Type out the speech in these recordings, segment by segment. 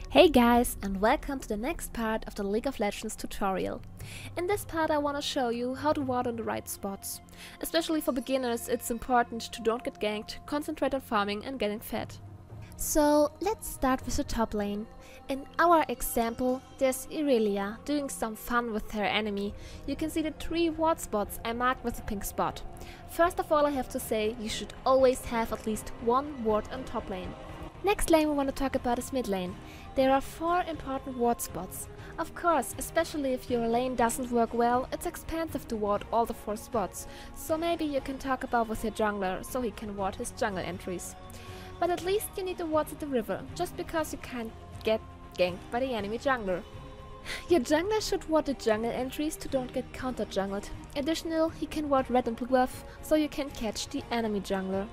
Hey guys, and welcome to the next part of the League of Legends tutorial. In this part I want to show you how to ward on the right spots. Especially for beginners, it's important to don't get ganked, concentrate on farming and getting fed. So let's start with the top lane. In our example, there's Irelia doing some fun with her enemy. You can see the 3 ward spots I marked with a pink spot. First of all, I have to say you should always have at least 1 ward on top lane. Next lane we want to talk about is mid lane. There are 4 important ward spots. Of course, especially if your lane doesn't work well, it's expensive to ward all the 4 spots, so maybe you can talk about with your jungler so he can ward his jungle entries. But at least you need the wards at the river, just because you can't get ganked by the enemy jungler. Your jungler should ward the jungle entries to don't get counter jungled. Additionally, he can ward red and blue buff, so you can catch the enemy jungler.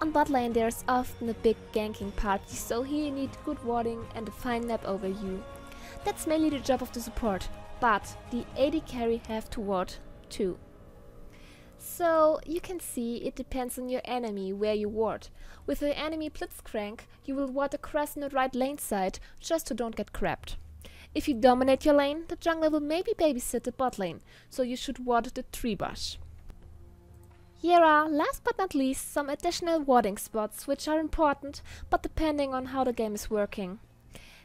On bot lane there's often a big ganking party, so here you need good warding and a fine map overview. That's mainly the job of the support, but the AD carry have to ward too. So you can see it depends on your enemy where you ward. With the enemy Blitzcrank, you will ward across in the right lane side just to don't get crapped. If you dominate your lane, the jungler will maybe babysit the bot lane, so you should ward the tree bush. Here are, last but not least, some additional warding spots which are important, but depending on how the game is working.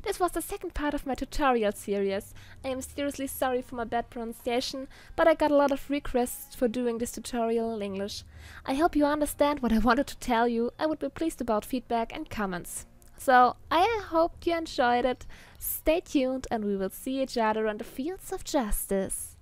This was the second part of my tutorial series. I am seriously sorry for my bad pronunciation, but I got a lot of requests for doing this tutorial in English. I hope you understand what I wanted to tell you. I would be pleased about feedback and comments. So, I hope you enjoyed it. Stay tuned and we will see each other on the fields of justice.